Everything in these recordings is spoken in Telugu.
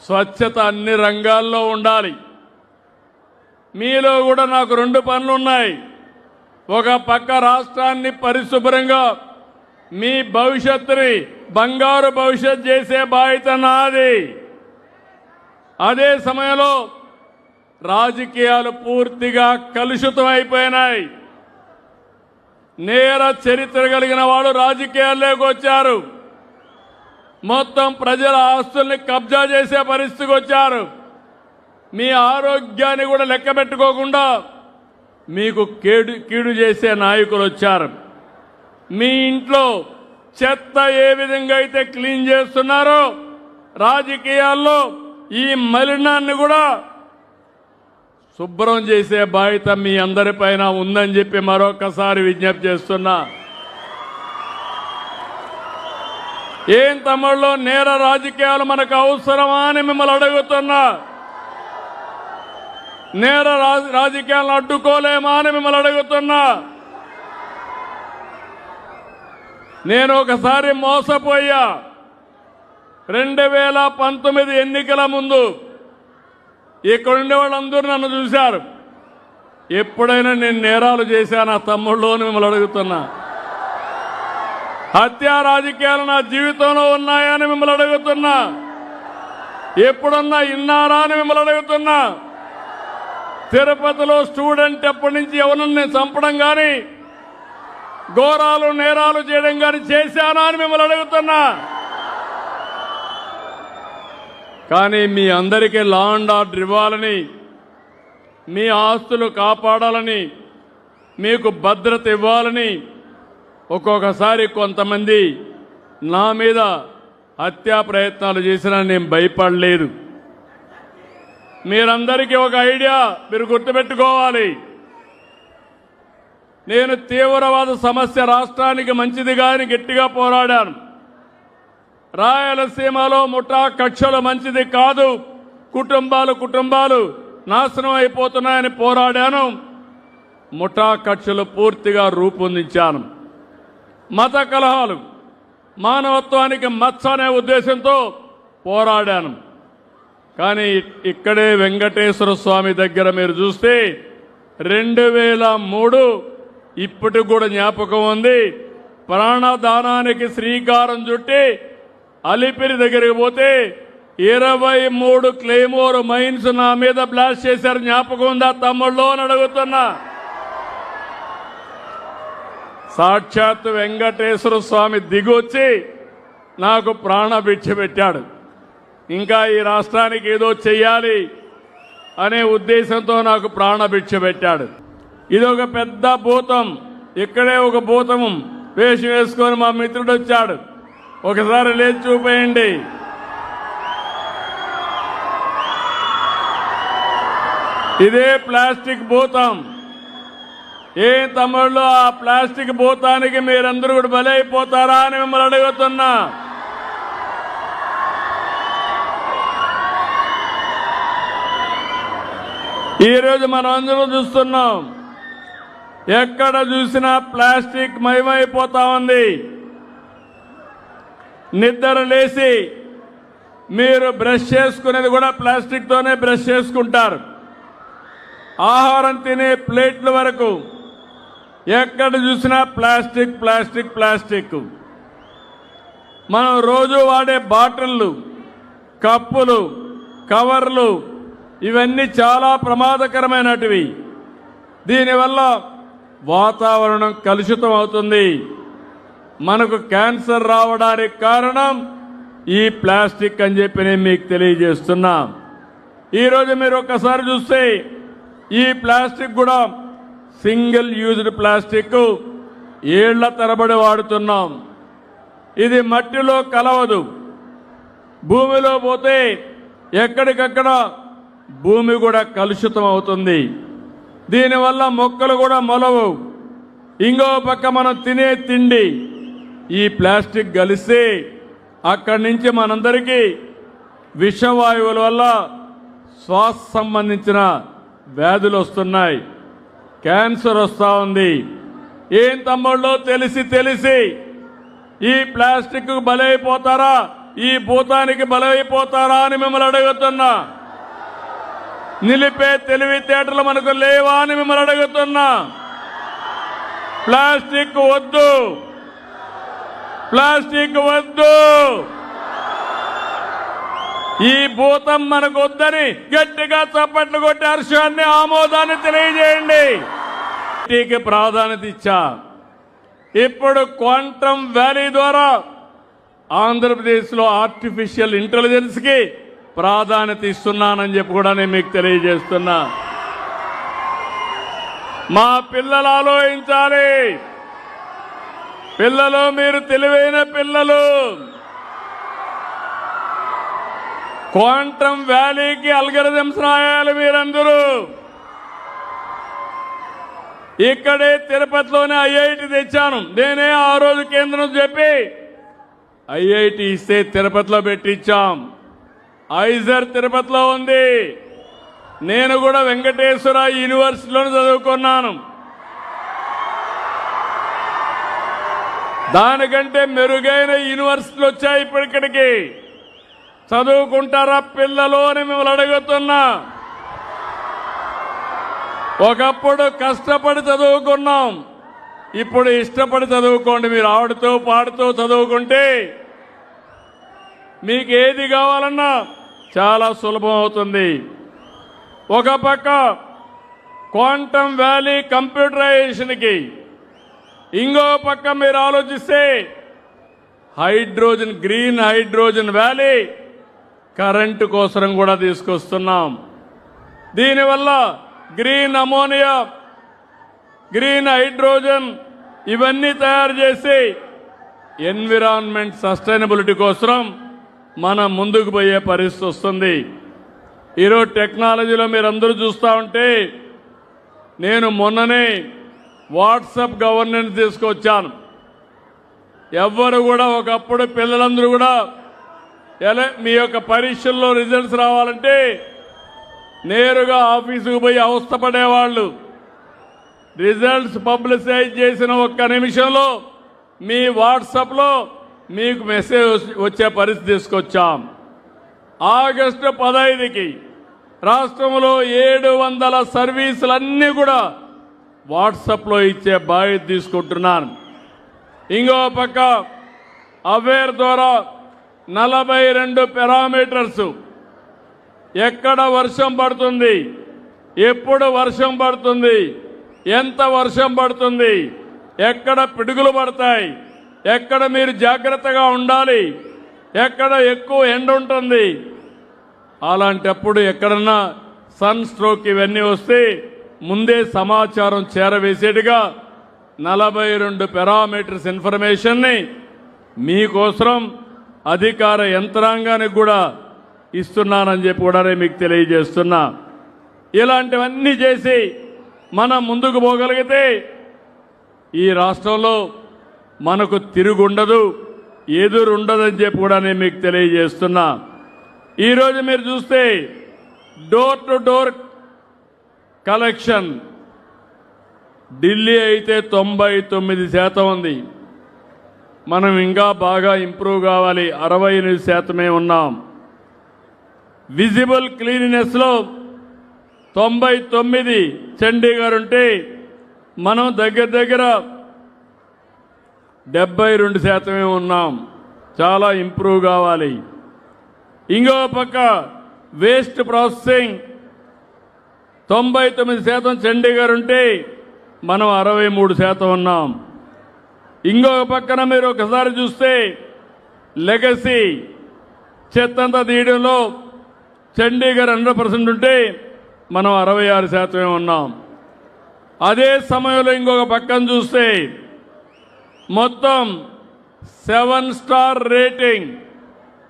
స్వచ్ఛత అన్ని రంగాల్లో ఉండాలి. మీలో కూడా నాకు 2 పనులు ఉన్నాయి. ఒక పక్క రాష్ట్రాన్ని పరిశుభ్రంగా మీ భవిష్యత్తుని బంగారు భవిష్యత్ చేసే బాధ్యత నాది. అదే సమయంలో రాజకీయాలు పూర్తిగా కలుషితం అయిపోయినాయి. నేర చరిత్ర కలిగిన వాళ్ళు రాజకీయాల్లోకి వచ్చారు. మొత్తం ప్రజల ఆస్తుల్ని కబ్జా చేసే పరిస్థితికి వచ్చారు. మీ ఆరోగ్యాన్ని కూడా లెక్క పెట్టుకోకుండా మీకు కీడు చేసే నాయకులు వచ్చారు. మీ ఇంట్లో చెత్త ఏ విధంగా అయితే క్లీన్ చేస్తున్నారో రాజకీయాల్లో ఈ మలినాన్ని కూడా శుభ్రం చేసే బాధ్యత మీ అందరిపైన ఉందని చెప్పి మరొకసారి విజ్ఞప్తి చేస్తున్నా. ఏం తమ్ముళ్ళు, నేర రాజకీయాలు మనకు అవసరమా అని మిమ్మల్ని అడుగుతున్నా. నేర రాజకీయాలను అడ్డుకోలేమా అని మిమ్మల్ని అడుగుతున్నా. నేను ఒకసారి మోసపోయా. 2019 ఎన్నికల ముందు ఇక్కడుండే వాళ్ళందరూ నన్ను చూశారు. ఎప్పుడైనా నేను నేరాలు చేశానా తమ్ముళ్ళు అని మిమ్మల్ని అడుగుతున్నా. హత్యా రాజకీయాలు నా జీవితంలో ఉన్నాయని మిమ్మల్ని అడుగుతున్నా. ఎప్పుడన్నా ఇన్నారా అని మిమ్మల్ని అడుగుతున్నా. తిరుపతిలో స్టూడెంట్ ఎప్పటి నుంచి ఎవరిని చంపడం కానీ ఘోరాలు నేరాలు చేయడం కానీ చేశానా అని మిమ్మల్ని అడుగుతున్నా. కానీ మీ అందరికీ లా అండ్ ఆర్డర్ ఇవ్వాలని, మీ ఆస్తులు కాపాడాలని, మీకు భద్రత ఇవ్వాలని ఒక్కొక్కసారి కొంతమంది నా మీద హత్యా ప్రయత్నాలు చేసినా నేను భయపడలేదు. మీరందరికీ ఒక ఐడియా మీరు గుర్తుపెట్టుకోవాలి. నేను తీవ్రవాద సమస్య రాష్ట్రానికి మంచిదిగా అని గట్టిగా పోరాడాను. రాయలసీమలో ముఠా కక్షలు మంచిది కాదు, కుటుంబాలు నాశనం అయిపోతున్నాయని పోరాడాను. ముఠా కక్షలు పూర్తిగా రూపొందించాను. మత కలహాలు మానవత్వానికి మచ్చ అనే ఉద్దేశంతో పోరాడాను. కానీ ఇక్కడే వెంకటేశ్వర స్వామి దగ్గర మీరు చూస్తే 2003 ఇప్పటికి కూడా జ్ఞాపకం ఉంది. ప్రాణదానానికి శ్రీకారం చుట్టి అలిపిరి దగ్గరికి పోతే 23 క్లెయిమోర్ మైన్స్ నా మీద బ్లాస్ట్ చేశారు. జ్ఞాపకం ఉందా తమ్ముళ్ళు అని అడుగుతున్నా. సాక్షాత్ వెంకటేశ్వర స్వామి దిగొచ్చి నాకు ప్రాణభిక్ష పెట్టాడు. ఇంకా ఈ రాష్ట్రానికి ఏదో చెయ్యాలి అనే ఉద్దేశంతో నాకు ప్రాణభిక్ష పెట్టాడు. ఇది ఒక పెద్ద భూతం. ఇక్కడే ఒక భూతం వేషం వేసుకొని మా మిత్రుడు వచ్చాడు. ఒకసారి లేచి చూపేయండి. ఇదే ప్లాస్టిక్ భూతం. ఏ తమ్ముళ్ళు, ఆ ప్లాస్టిక్ భూతానికి మీరందరూ కూడా బలైపోతారా అని మిమ్మల్ని అడుగుతున్నా. ఈరోజు మనం అందరూ చూస్తున్నాం, ఎక్కడ చూసినా ప్లాస్టిక్ మయమైపోతా ఉంది. నిద్ర లేచి మీరు బ్రష్ చేసుకునేది కూడా ప్లాస్టిక్ తోనే బ్రష్ చేసుకుంటారు. ఆహారం తినే ప్లేట్ల వరకు ఎక్కడ చూసినా ప్లాస్టిక్. మనం రోజు వాడే బాటిళ్ళు, కప్పులు, కవర్లు ఇవన్నీ చాలా ప్రమాదకరమైనటివి. దీనివల్ల వాతావరణం కలుషితం అవుతుంది. మనకు క్యాన్సర్ రావడానికి కారణం ఈ ప్లాస్టిక్ అని చెప్పి నేను మీకు తెలియజేస్తున్నా. ఈరోజు మీరు ఒక్కసారి చూస్తే ఈ ప్లాస్టిక్ కూడా సింగిల్ యూజ్డ్ ప్లాస్టిక్ ఏళ్ల తరబడి వాడుతున్నాం. ఇది మట్టిలో కలవదు, భూమిలో పోతే ఎక్కడికక్కడ భూమి కూడా కలుషితం అవుతుంది. దీనివల్ల మొక్కలు కూడా మొలవు. ఇంకో పక్క మనం తినే తిండి ఈ ప్లాస్టిక్ కలిసి అక్కడి నుంచి మనందరికీ విషవాయువుల వల్ల శ్వాస సంబంధించిన వ్యాధులు వస్తున్నాయి, క్యాన్సర్ వస్తూ ఉంది. ఏం తమ్ముళ్ళు, తెలిసి ఈ ప్లాస్టిక్ బలైపోతారా ఈ భూతానికి బలైపోతారా అని మిమ్మల్ని అడుగుతున్నా. నిలిపే తెలివితేటలు మనకు లేవా అని మిమ్మల్ని అడుగుతున్నా. ప్లాస్టిక్ వద్దు, ప్లాస్టిక్ వద్దు. ఈ భూతం మనకు వద్దని గట్టిగా చప్పట్లు కొట్టి హర్షాన్ని ఆమోదాన్ని తెలియజేయండి. వీటికి ప్రాధాన్యత ఇచ్చా. ఇప్పుడు క్వాంటమ్ వ్యాలీ ద్వారా ఆంధ్రప్రదేశ్లో ఆర్టిఫిషియల్ ఇంటెలిజెన్స్ కి ప్రాధాన్యత ఇస్తున్నానని చెప్పి కూడా నేను మీకు తెలియజేస్తున్నా. మా పిల్లలు ఆలోచించాలి. పిల్లలు, మీరు తెలివైన పిల్లలు. క్వాంటమ్ వ్యాలీకి అల్గరిథమ్స్ రాయాలి మీరందరూ. ఇక్కడే తిరుపతిలోనే ఐఐటి తెచ్చాను నేనే. ఆ రోజు కేంద్రం చెప్పి ఐఐటి ఇస్తే తిరుపతిలో పెట్టించాం. ఐజర్ తిరుపతిలో ఉంది. నేను కూడా వెంకటేశ్వర యూనివర్సిటీలోనే చదువుకున్నాను. దానికంటే మెరుగైన యూనివర్సిటీలు వచ్చాయి ఇప్పటికి. చదువుకుంటారా పిల్లలు అని మిమ్మల్ని అడుగుతున్నా. ఒకప్పుడు కష్టపడి చదువుకున్నాం, ఇప్పుడు ఇష్టపడి చదువుకోండి. మీరు ఆడుతూ పాడుతూ చదువుకుంటే మీకు ఏది కావాలన్నా చాలా సులభం అవుతుంది. ఒక పక్క క్వాంటమ్ వ్యాలీ కంప్యూటరైజేషన్కి, ఇంకో పక్క మీరు ఆలోచిస్తే hydrogen, green hydrogen valley current కోసం కూడా తీసుకొస్తున్నాం. దీనివల్ల గ్రీన్ అమోనియా, గ్రీన్ హైడ్రోజన్ ఇవన్నీ తయారు చేసి ఎన్విరాన్మెంట్ సస్టైనబిలిటీ కోసం మనం ముందుకు పోయే పరిస్థితి వస్తుంది. ఈరోజు టెక్నాలజీలో మీరందరూ చూస్తూ ఉంటే, నేను మొన్ననే వాట్సాప్ గవర్నెన్స్ తీసుకొచ్చాను. ఎవ్వరు కూడా, ఒకప్పుడు పిల్లలందరూ కూడా మీ యొక్క పరీక్షల్లో రిజల్ట్స్ రావాలంటే నేరుగా ఆఫీసుకు పోయి అవస్థపడేవాళ్ళు. రిజల్ట్స్ పబ్లిసైజ్ చేసిన ఒక్క నిమిషంలో మీ వాట్సాప్లో మీకు మెసేజ్ వచ్చే పరిస్థితి తీసుకొచ్చాం. ఆగస్టు 15కి రాష్ట్రంలో 700 సర్వీసులన్నీ కూడా వాట్సాప్లో ఇచ్చే బాధ్యత తీసుకుంటున్నాను. ఇంకో పక్క అవేర్ ద్వారా 42 పారామీటర్స్, ఎక్కడ వర్షం పడుతుంది, ఎప్పుడు వర్షం పడుతుంది, ఎంత వర్షం పడుతుంది, ఎక్కడ పిడుగులు పడతాయి, ఎక్కడ మీరు జాగ్రత్తగా ఉండాలి, ఎక్కడ ఎక్కువ ఎండ ఉంటుంది, అలాంటప్పుడు ఎక్కడన్నా సన్ స్ట్రోక్ ఇవన్నీ వస్తే ముందే సమాచారం చేరవేసేట్టుగా 42 పారామీటర్స్ ఇన్ఫర్మేషన్ని మీకోసం అధికార యంత్రాంగానికి కూడా ఇస్తున్నానని చెప్పి కూడా మీకు తెలియజేస్తున్నా. ఇలాంటివన్నీ చేసి మనం ముందుకు పోగలిగితే ఈ రాష్ట్రంలో మనకు తిరుగుండదు, ఎదురుండదని చెప్పి కూడా నేను మీకు తెలియజేస్తున్నా. ఈరోజు మీరు చూస్తే door to door collection Delhi అయితే 99% ఉంది. మనం ఇంకా బాగా ఇంప్రూవ్ కావాలి. 68% ఉన్నాం. విజిబుల్ క్లీనినెస్లో 99 చండీగఢ్ ఉంటే మనం దగ్గర 72% ఉన్నాం. చాలా ఇంప్రూవ్ కావాలి. ఇంకో పక్క వేస్ట్ ప్రాసెసింగ్ 99% చండీగఢ్ ఉంటే మనం 63% ఉన్నాం. ఇంకొక పక్కన మీరు ఒకసారి చూస్తే లెగసీ చెత్తంతా తీయడంలో చండీగఢ్ 100% ఉంటే మనం 66% ఉన్నాం. అదే సమయంలో ఇంకొక పక్కన చూస్తే మొత్తం 7 స్టార్ రేటింగ్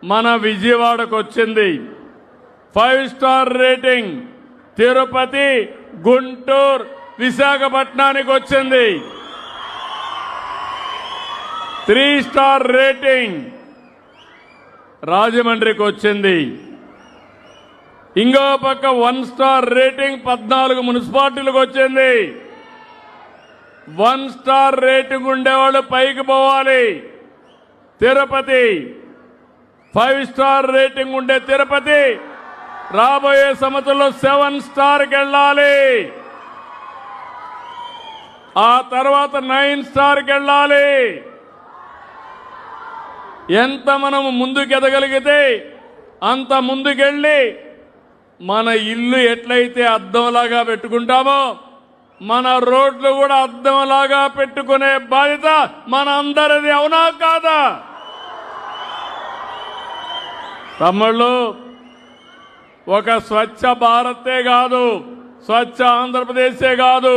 మన విజయవాడకు వచ్చింది. 5 స్టార్ రేటింగ్ తిరుపతి, గుంటూరు, విశాఖపట్నానికి వచ్చింది. 3 స్టార్ రేటింగ్ రాజమండ్రికి వచ్చింది. ఇంకో పక్క 1 స్టార్ రేటింగ్ 14 మున్సిపాలిటీలకు వచ్చింది. 1 స్టార్ రేటింగ్ ఉండేవాళ్ళు పైకి పోవాలి. తిరుపతి 5 స్టార్ రేటింగ్ ఉండే తిరుపతి రాబోయే సంవత్సరంలో 7 స్టార్కి వెళ్ళాలి. ఆ తర్వాత 9 స్టార్కి వెళ్ళాలి. ఎంత మనం ముందుకెదగలిగితే అంత ముందుకెళ్ళి మన ఇల్లు ఎట్లయితే అద్దంలాగా పెట్టుకుంటామో మన రోడ్లు కూడా అద్దంలాగా పెట్టుకునే బాధ్యత మన అందరిది. అవునా కాదా? తమ్ముళ్ళు, ఒక స్వచ్ఛ భారతే కాదు, స్వచ్ఛ ఆంధ్రప్రదేశే కాదు,